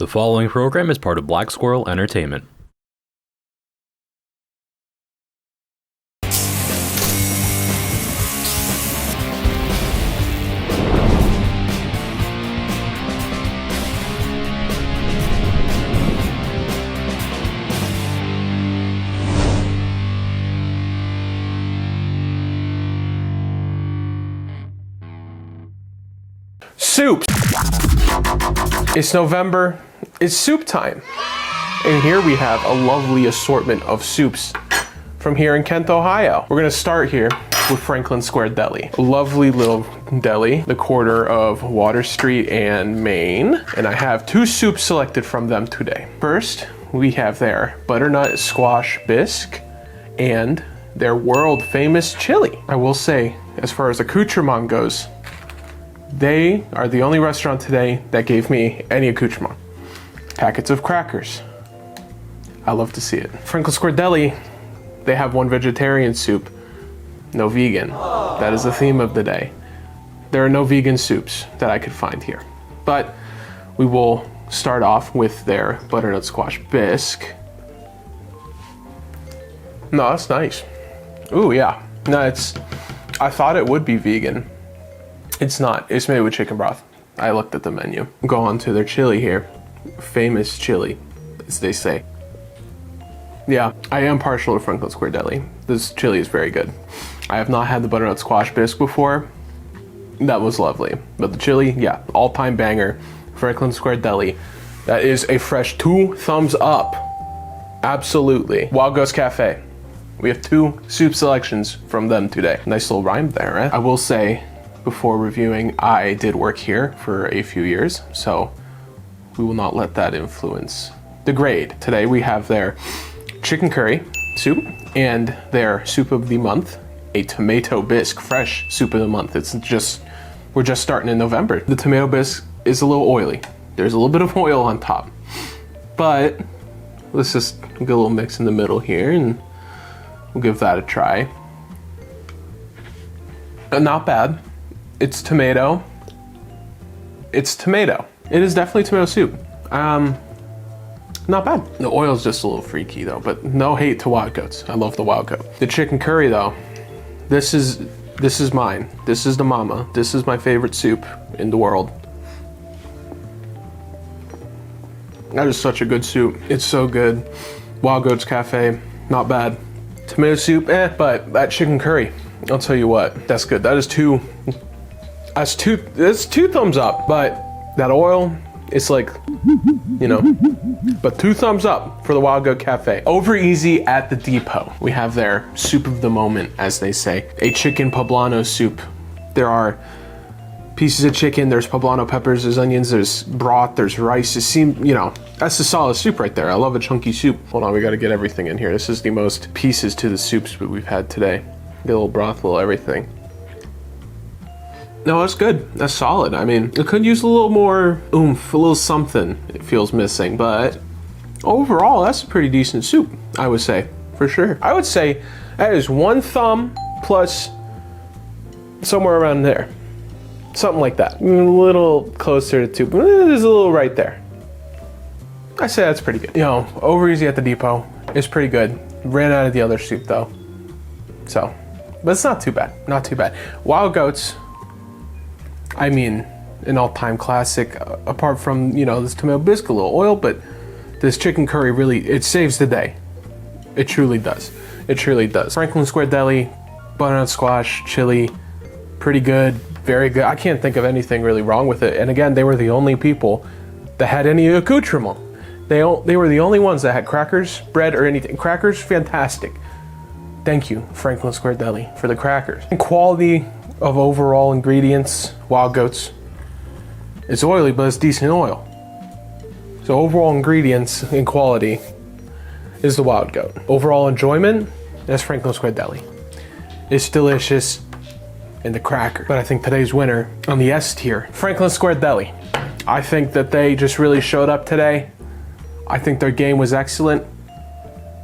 The following program is part of Black Squirrel Entertainment. Soup. It's November, it's soup time. And here we have a lovely assortment of soups from here in Kent, Ohio. We're gonna start here with Franklin Square Deli. A lovely little deli, the corner of Water Street and Main. And I have two soups selected from them today. First, we have their butternut squash bisque and their world famous chili. I will say, as far as accoutrement goes, they are the only restaurant today that gave me any accoutrement. Packets of crackers. I love to see it. Franklin Square Deli, they have one vegetarian soup, no vegan. That is the theme of the day. There are no vegan soups that I could find here. But we will start off with their butternut squash bisque. No, that's nice. Ooh, yeah. No, I thought it would be vegan. It's not. It's made with chicken broth. I looked at the menu. Go on to their chili here. Famous chili, as they say. Yeah, I am partial to Franklin Square Deli. This chili is very good. I have not had the butternut squash bisque before. That was lovely. But the chili, yeah, all-time banger. Franklin Square Deli. That is a fresh 2 thumbs up. Absolutely. Wild Ghost Cafe. We have 2 soup selections from them today. Nice little rhyme there, right? I will say, before reviewing, I did work here for a few years, so we will not let that influence the grade. Today we have their chicken curry soup and their soup of the month, a tomato bisque, fresh soup of the month. We're just starting in November. The tomato bisque is a little oily. There's a little bit of oil on top, but let's just get a little mix in the middle here and we'll give that a try. Not bad. It's tomato. It's tomato. It is definitely tomato soup. Not bad. The oil's just a little freaky though, but no hate to wild goats. I love the wild goat. The chicken curry though, this is mine. This is the mama. This is my favorite soup in the world. That is such a good soup. It's so good. Wild Goats Cafe, not bad. Tomato soup, but that chicken curry, I'll tell you what, that's good. That's two thumbs up, but that oil, it's like, you know, but 2 thumbs up for the Wild Goat Cafe. Over easy at the Depot. We have their soup of the moment, as they say, a chicken poblano soup. There are pieces of chicken, there's poblano peppers, there's onions, there's broth, there's rice. It seems, you know, that's a solid soup right there. I love a chunky soup. Hold on, we gotta get everything in here. This is the most pieces to the soups that we've had today. Get a little broth, a little everything. No, that's good. That's solid. I mean, it could use a little more oomph, a little something it feels missing, but overall, that's a pretty decent soup, I would say, for sure. I would say that is 1 thumb plus somewhere around there. Something like that. A little closer to 2, but there's a little right there. I say that's pretty good. You know, over easy at the Depot is pretty good. Ran out of the other soup though. So, but it's not too bad. Not too bad. Wild Goats, I mean, an all-time classic, apart from, you know, this tomato bisque, a little oil, but this chicken curry really, it saves the day. It truly does. It truly does. Franklin Square Deli, butternut squash, chili, pretty good, very good. I can't think of anything really wrong with it. And again, they were the only people that had any accoutrement. They were the only ones that had crackers, bread, or anything. Crackers, fantastic. Thank you, Franklin Square Deli, for the crackers. And quality of overall ingredients, Wild Goats, it's oily, but it's decent oil. So overall ingredients and quality is the Wild Goat. Overall enjoyment, that's Franklin Square Deli. It's delicious, and the cracker. But I think today's winner on the S tier, Franklin Square Deli. I think that they just really showed up today. I think their game was excellent.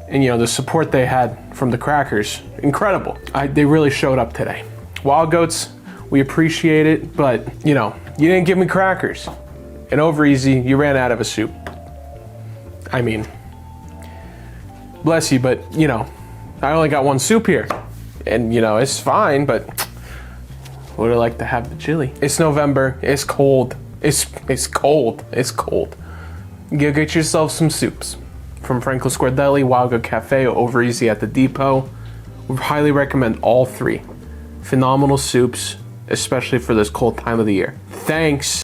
And you know, the support they had from the crackers, incredible. They really showed up today. Wild Goats, we appreciate it, but you know, you didn't give me crackers. and over easy, you ran out of a soup. I mean, bless you, but you know, I only got one soup here. And you know, it's fine, but would I like to have the chili? It's November, it's cold. It's cold, it's cold. Go get yourself some soups. From Franklin Square Deli, Wild Goat Cafe, or Over Easy at the Depot. We highly recommend all three. Phenomenal soups, especially for this cold time of the year. Thanks.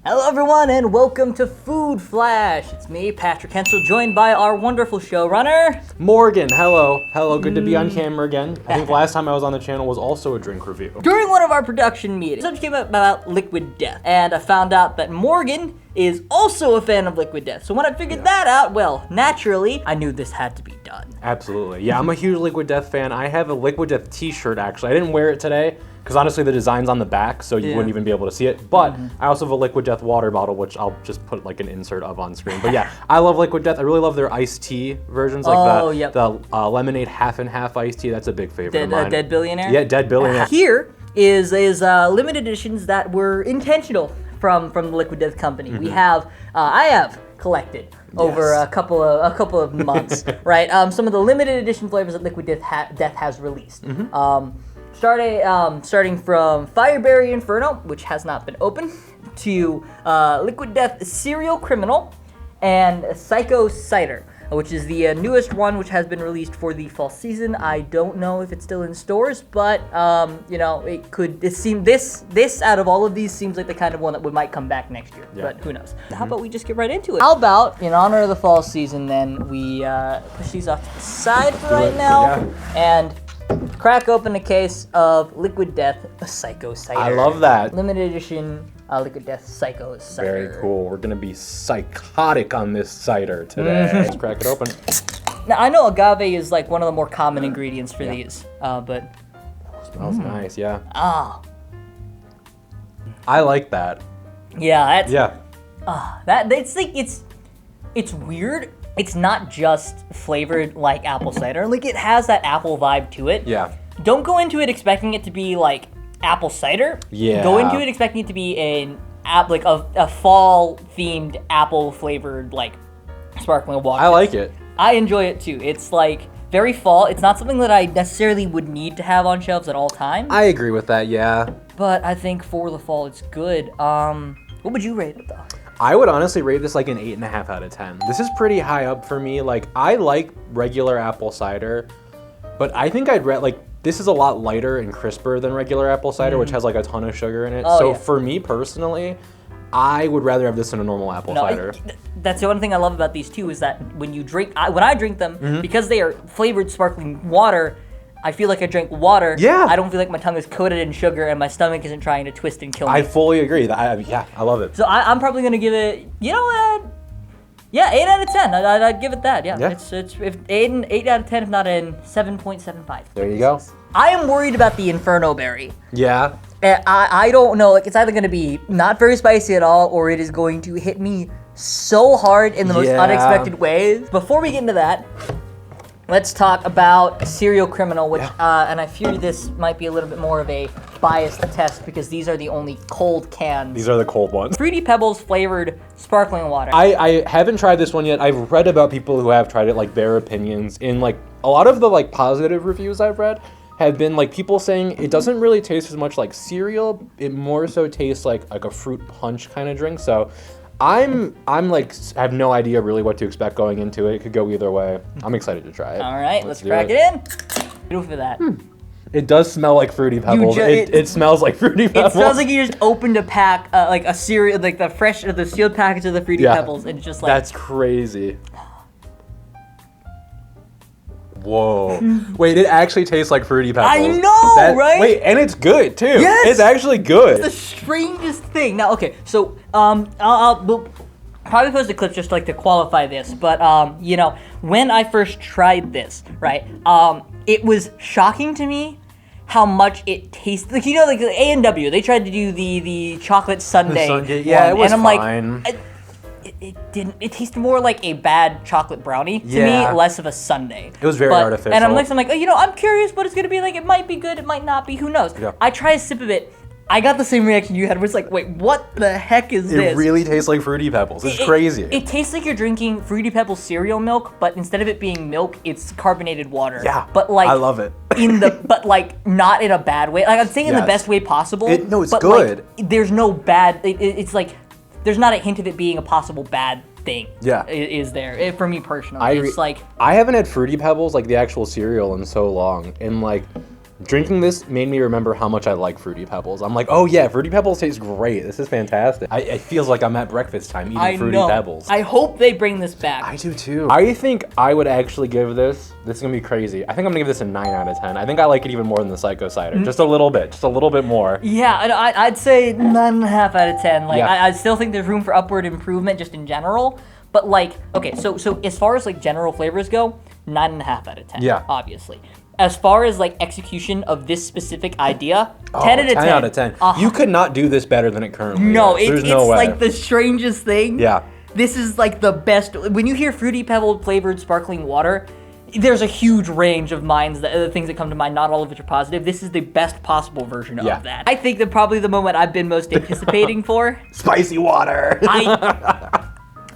Hello everyone and welcome to Food Flash. It's me, Patrick Hensel, joined by our wonderful showrunner, Morgan, hello. Hello, good to be on camera again. I think last time I was on the channel was also a drink review. During one of our production meetings, something came up about Liquid Death, and I found out that Morgan is also a fan of Liquid Death. So when I figured that out, well, naturally, I knew this had to be done. Absolutely. Yeah, I'm a huge Liquid Death fan. I have a Liquid Death t-shirt, actually. I didn't wear it today, because honestly the design's on the back, so you wouldn't even be able to see it. But I also have a Liquid Death water bottle, which I'll just put like an insert of on screen. But yeah, I love Liquid Death. I really love their iced tea versions, like the lemonade half and half iced tea. That's a big favorite of mine. Dead Billionaire? Yeah, Dead Billionaire. Here is limited editions that were intentional from the Liquid Death company. We have, I have collected over a couple of months, right? Some of the limited edition flavors that Liquid Death has released. Starting from Fireberry Inferno, which has not been opened, to Liquid Death Serial Criminal, and Psycho Cider, which is the newest one, which has been released for the fall season. I don't know if it's still in stores, but you know, it could. It seemed this out of all of these seems like the kind of one that might come back next year, but who knows? How about we just get right into it? How about, in honor of the fall season, then we push these off to the side for right now and crack open a case of Liquid Death Psycho Cider. I love that. Limited edition Liquid Death Psycho Cider. Very cool. We're gonna be psychotic on this cider today. Let's crack it open. Now I know agave is like one of the more common ingredients for these, but smells nice. Yeah. Ah. I like that. Yeah. Yeah. That it's like it's weird. It's not just flavored like apple cider. Like, it has that apple vibe to it. Yeah. Don't go into it expecting it to be like apple cider. Yeah. Go into it expecting it to be a fall themed apple flavored like sparkling water. I like it. I enjoy it too. It's like very fall. It's not something that I necessarily would need to have on shelves at all times. I agree with that. Yeah. But I think for the fall, it's good. What would you rate it though? I would honestly rate this like an 8.5 out of 10. This is pretty high up for me. Like, I like regular apple cider, but I think I'd like, this is a lot lighter and crisper than regular apple cider, which has like a ton of sugar in it. For me personally, I would rather have this than a normal apple cider. That's the one thing I love about these two is that when you drink, when I drink them, because they are flavored sparkling water, I feel like I drank water. Yeah. I don't feel like my tongue is coated in sugar and my stomach isn't trying to twist and kill me. I fully agree. Yeah, I love it. So I'm probably gonna give it, 8 out of 10. I'd give it that. Yeah. It's if 8 out of 10, if not in 7.75. There you go. I am worried about the Inferno Berry. Yeah. I don't know. Like, it's either gonna be not very spicy at all, or it is going to hit me so hard in the most unexpected ways. Before we get into that, let's talk about Serial Criminal, which, and I fear this might be a little bit more of a biased test because these are the only cold cans. These are the cold ones. Fruity Pebbles flavored sparkling water. I haven't tried this one yet. I've read about people who have tried it, like their opinions. In like a lot of the like positive reviews I've read have been like people saying it doesn't really taste as much like cereal. It more so tastes like a fruit punch kind of drink. So I'm like, I have no idea really what to expect going into it. It could go either way. I'm excited to try it. All right, let's crack it in. Go for that. It does smell like Fruity Pebbles. It smells like Fruity Pebbles. It smells like you just opened a pack, like a cereal, like the sealed package of the Fruity Pebbles, and it's just like. That's crazy. Whoa. Wait, it actually tastes like Fruity Pebbles. I know, right? Wait, and it's good too. Yes! It's actually good. It's the strangest thing. Now, okay, so we'll probably post a clip just like to qualify this, but when I first tried this, right, it was shocking to me how much it tastes like. You know, like A&W, they tried to do the chocolate sundae. Yeah, it was and I'm fine. like, it didn't. It tasted more like a bad chocolate brownie to me, less of a sundae. It was very artificial. And I'm like, oh, you know, I'm curious what it's gonna be like. It might be good, it might not be. Who knows? Yeah. I try a sip of it. I got the same reaction you had, where it's like, wait, what the heck is this? It really tastes like Fruity Pebbles. It's crazy. It tastes like you're drinking Fruity Pebbles cereal milk, but instead of it being milk, it's carbonated water. Yeah, but like I love it. but like not in a bad way. Like I'm saying in the Yes. best way possible. No, it's but good. Like, there's no bad. It's like there's not a hint of it being a possible bad thing. Yeah. Is there for me personally? It's like I haven't had Fruity Pebbles, like the actual cereal, in so long, and like drinking this made me remember how much I like Fruity Pebbles. I'm like, oh yeah, Fruity Pebbles taste great. This is fantastic. It feels like I'm at breakfast time eating Fruity Pebbles. I hope they bring this back. I do too. I think I would actually give this is gonna be crazy. I think I'm gonna give this a 9 out of 10. I think I like it even more than the Psycho Cider. Just a little bit more. Yeah, I'd say 9.5 out of 10. Like, Yeah. I still think there's room for upward improvement just in general. But like, okay, so as far as like general flavors go, 9.5 out of 10. Yeah. Obviously. As far as like execution of this specific idea, 10 out of 10. 10 out of 10. You could not do this better than it currently No, is. There's it's no way. like the strangest thing. Yeah. This is like the best. When you hear Fruity Pebble flavored sparkling water, there's a huge range of things that come to mind, not all of which are positive. This is the best possible version of that. I think that probably the moment I've been most anticipating for. Spicy water.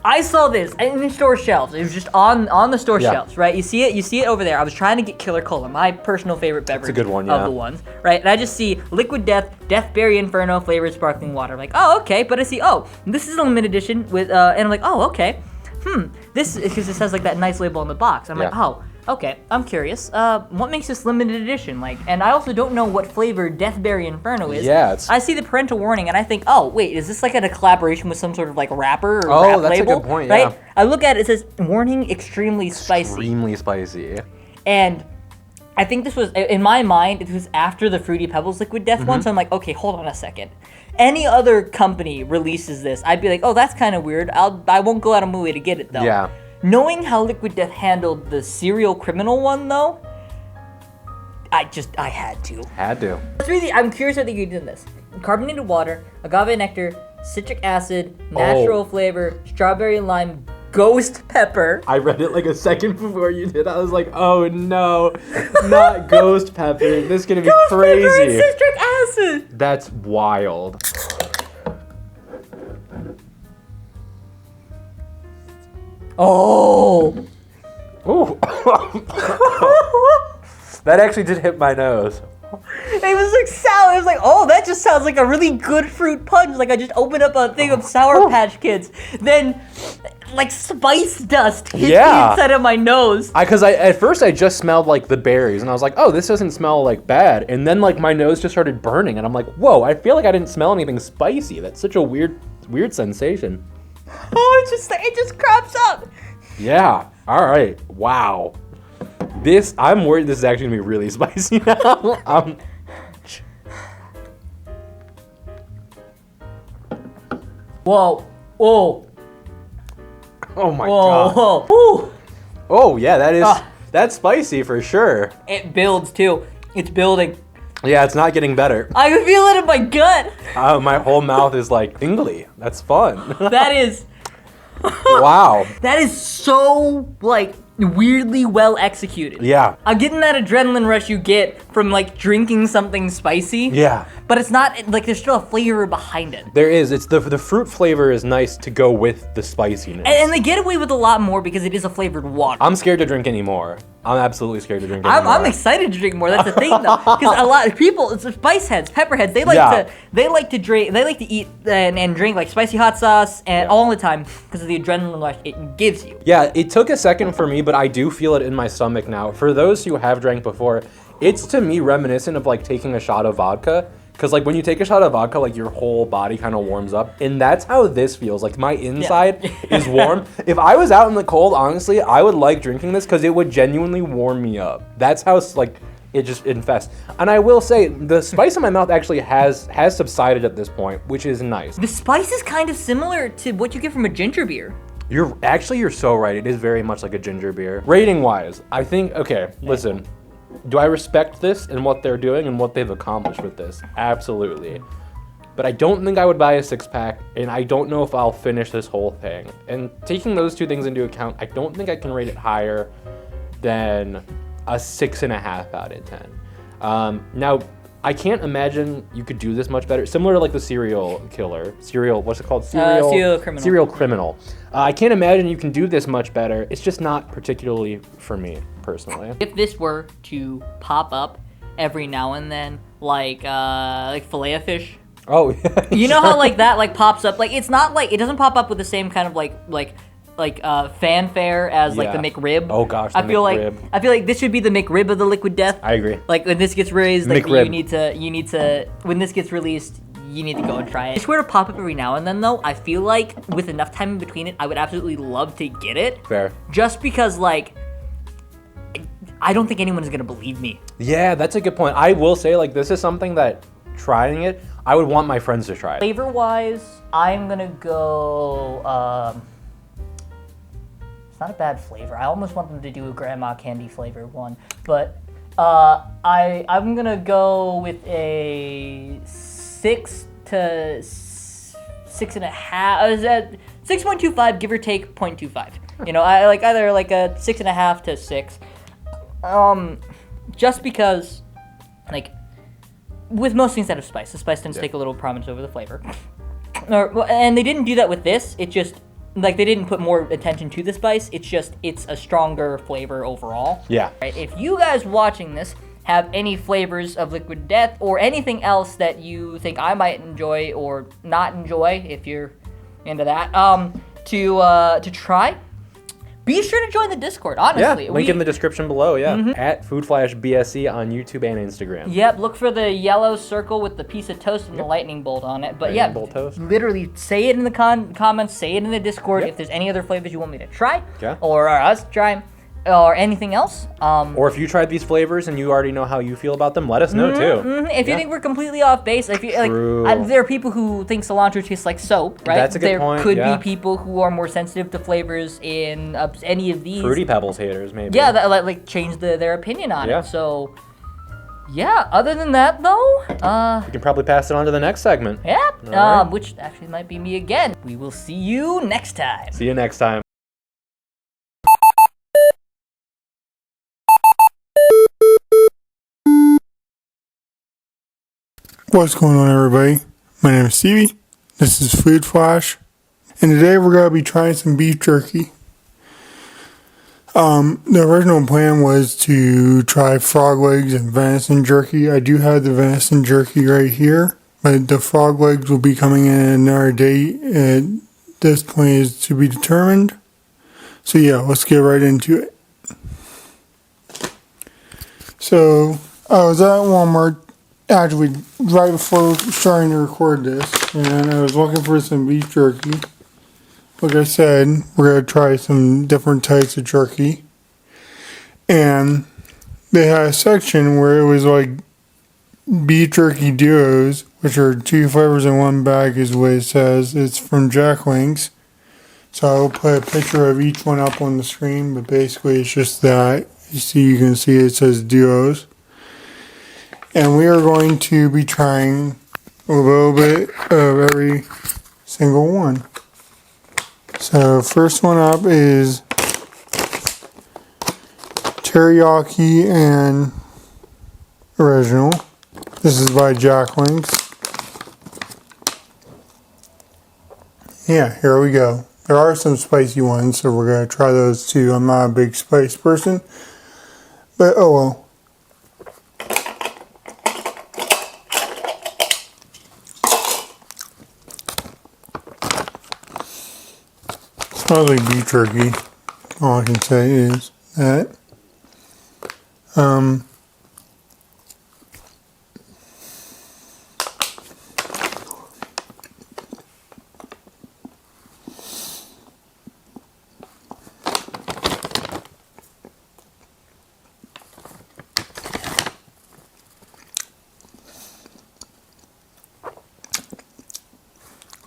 I saw this in the store shelves. It was just on the store shelves, right? You see it over there. I was trying to get Killer Cola, my personal favorite beverage a good one, of the ones, right? And I just see Liquid Death, Deathberry Inferno flavored sparkling water. I'm like, oh, okay. But I see, this is a limited edition with, and I'm like, oh, okay. This is because this has like that nice label on the box. I'm like, oh, okay. I'm curious. What makes this limited edition? Like, and I also don't know what flavor Deathberry Inferno is. Yeah, I see the parental warning and I think, oh, wait, is this like a collaboration with some sort of like wrapper or Oh, wrap that's a label? good point, right? yeah. I look at it, it says warning extremely spicy. Extremely spicy. And I think this was, in my mind, it was after the Fruity Pebbles Liquid Death one, so I'm like, okay, hold on a second. Any other company releases this, I'd be like, oh, that's kind of weird. I won't go out of my way to get it though. Yeah. Knowing how Liquid Death handled the Serial Criminal one though, I had to. I'm curious what they could do in this. Carbonated water, agave nectar, citric acid, natural flavor, strawberry and lime, ghost pepper. I read it like a second before you did. I was like, oh no, not ghost pepper. This is gonna be Ghost crazy. pepper and citric acid. That's wild. Oh. Ooh. That actually did hit my nose. It was like sour. It was like, oh, that just sounds like a really good fruit punch. Like I just opened up a thing of Sour Patch Kids. Then, like spice dust hit the inside of my nose. Because at first I just smelled like the berries, and I was like, oh, this doesn't smell like bad. And then like my nose just started burning, and I'm like, whoa, I feel like I didn't smell anything spicy. That's such a weird sensation. Oh, it just crops up. Yeah. All right. Wow. I'm worried this is actually gonna be really spicy now. Whoa. Whoa. Oh my Whoa. god. Whoa. Oh yeah, that's spicy for sure. It builds too. It's building. Yeah, it's not getting better. I can feel it in my gut. My whole mouth is like tingly. That's fun. That is. Wow. That is so like weirdly well executed. Yeah. I'm getting that adrenaline rush you get from like drinking something spicy. Yeah. But it's not like there's still a flavor behind it. There is. It's the fruit flavor is nice to go with the spiciness. And they get away with a lot more because it is a flavored water. I'm scared to drink anymore. I'm absolutely scared to drink anymore. I'm excited to drink more. That's the thing, though, because a lot of people, it's spice heads, pepper heads. They like to drink. They like to eat and drink like spicy hot sauce and all the time because of the adrenaline rush it gives you. Yeah, it took a second for me, but I do feel it in my stomach now. For those who have drank before, it's to me reminiscent of like taking a shot of vodka. Because like when you take a shot of vodka, like your whole body kind of warms up. And that's how this feels. Like my inside is warm. If I was out in the cold, honestly, I would like drinking this because it would genuinely warm me up. That's how like it just infests. And I will say, the spice in my mouth actually has subsided at this point, which is nice. The spice is kind of similar to what you get from a ginger beer. You're so right. It is very much like a ginger beer. Rating wise, I think, okay, listen. Do I respect this and what they're doing and what they've accomplished with this? Absolutely. But I don't think I would buy a 6-pack, and I don't know if I'll finish this whole thing. And taking those two things into account, I don't think I can rate it higher than a 6.5 out of 10. Now, I can't imagine you could do this much better. Similar to like the serial killer. What's it called? Serial criminal. Serial criminal. I can't imagine you can do this much better. It's just not particularly for me, personally. If this were to pop up every now and then, like Filet-O-Fish. Oh, yeah. You know how like that like pops up? Like it's not like it doesn't pop up with the same kind of fanfare as like the McRib. Oh gosh, I feel like this should be the McRib of the Liquid Death. I agree. Like when this gets raised, like McRib. you need to when this gets released, you need to go and try it. I swear to pop up every now and then though. I feel like with enough time in between it, I would absolutely love to get it. Fair. Just because like I don't think anyone is gonna believe me. Yeah, that's a good point. I will say like this is something that trying it, I would want my friends to try it. Flavor wise, I'm gonna go. It's not a bad flavor. I almost want them to do a grandma candy flavor one, but I'm gonna go with a 6 to 6.5. Is that 6.25, give or take 0.25? You know, I like either like a 6.5 to 6. Just because, like, with most things that have spice, the spice tends to take a little prominence over the flavor. And they didn't do that with this. It just, like, they didn't put more attention to the spice. It's a stronger flavor overall. Yeah. Right? If you guys watching this have any flavors of Liquid Death or anything else that you think I might enjoy or not enjoy, if you're into that, to try, be sure to join the Discord, honestly. Yeah, link in the description below, yeah. At FoodFlashBSC on YouTube and Instagram. Yep, look for the yellow circle with the piece of toast and the lightning bolt on it. But Lightning bolt toast. literally say it in the comments, say it in the Discord if there's any other flavors you want me to try, or us try, or anything else. Or if you tried these flavors and you already know how you feel about them, let us know too. If you think we're completely off base, if you like, there are people who think cilantro tastes like soap, right? That's a good point. There could be people who are more sensitive to flavors in any of these. Fruity Pebbles haters, maybe. Yeah, that like change their opinion on Yeah. it. So, yeah. Other than that, though, We can probably pass it on to the next segment. yeah, right. which actually might be me again. We will see you next time. See you next time. What's going on, everybody? My name is Stevie. This is Food Flash, and today we're going to be trying some beef jerky. The original plan was to try frog legs and venison jerky. I do have the venison jerky right here, but the frog legs will be coming in at another date. At this point is to be determined. So yeah, let's get right into it. So I was at Walmart actually right before starting to record this, and I was looking for some beef jerky. Like I said, we're going to try some different types of jerky. And they had a section where it was like beef jerky duos, which are 2 flavors in one bag is what it says. It's from Jack Link's. So I'll put a picture of each one up on the screen, but basically it's just that. You can see it says duos. And we are going to be trying a little bit of every single one. So first one up is teriyaki and original. This is by Jack Link's. Yeah, here we go. There are some spicy ones, so we're going to try those too. I'm not a big spice person, but oh well. Smells like beef jerky. All I can say is that.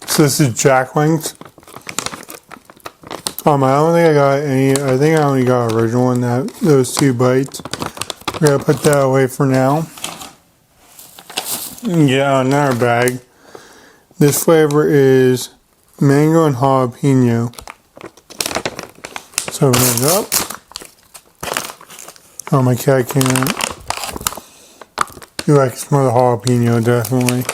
So this is Jack Link's. I don't think I got any. I think I only got original in those 2 bites. We're gonna put that away for now. Yeah, another bag. This flavor is mango and jalapeno. So open it up. Oh, my cat can't. Ooh, I can smell the jalapeno, definitely.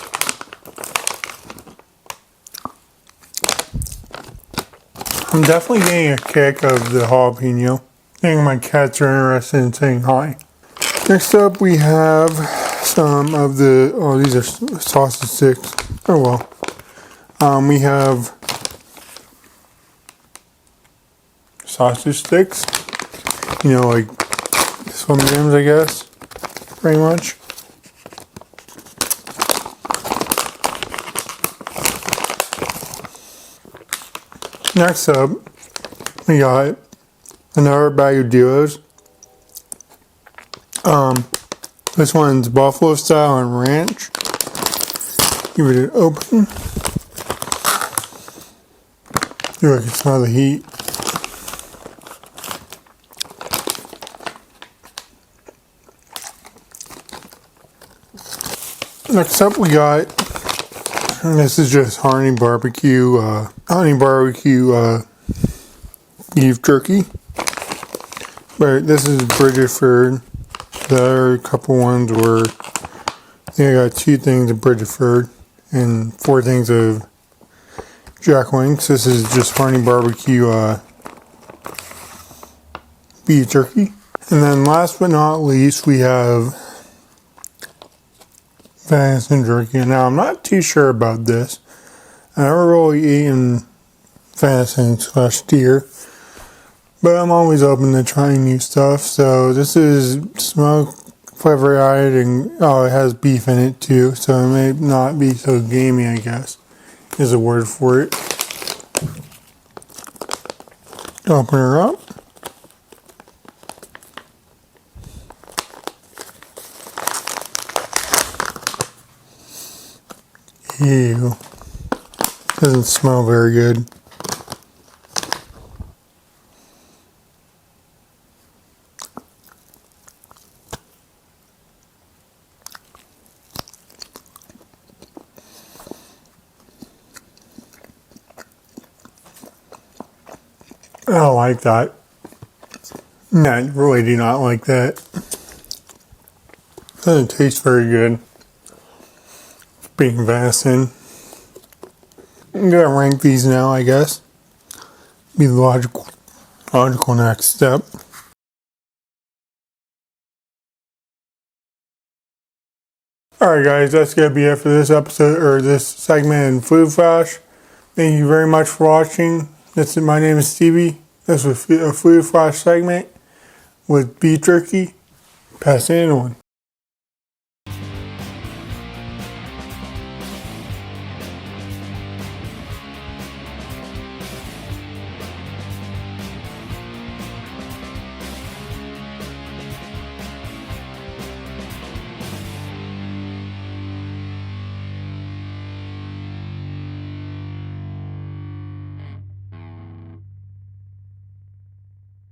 I'm definitely getting a kick of the jalapeno. I think my cats are interested in saying hi. Next up, we have some of the, oh, these are sausage sticks. Oh well. We have sausage sticks. You know, like Slim Jims, I guess. Pretty much. Next up, we got another bag of duos. This one's buffalo style and ranch. Give it an open. Ooh, I can smell the heat. Next up we got, and this is just honey barbecue beef jerky. But this is Bridgeford. The other couple ones were, I think I got 2 things of Bridgeford and 4 things of Jack Links. This is just honey barbecue beef jerky. And then last but not least, we have venison jerky. Now, I'm not too sure about this. I never really eaten venison / deer. But I'm always open to trying new stuff. So this is smoke flavored and it has beef in it too. So it may not be so gamey, I guess, is a word for it. Open her up. Ew. Doesn't smell very good. I don't like that. No, I really do not like that. Doesn't taste very good. Being venison. I'm gonna rank these now, I guess. Be the logical next step. Alright guys, that's gonna be it for this episode, or this segment in Food Flash. Thank you very much for watching. My name is Stevie. This was a Food Flash segment with beef jerky. Pass it on.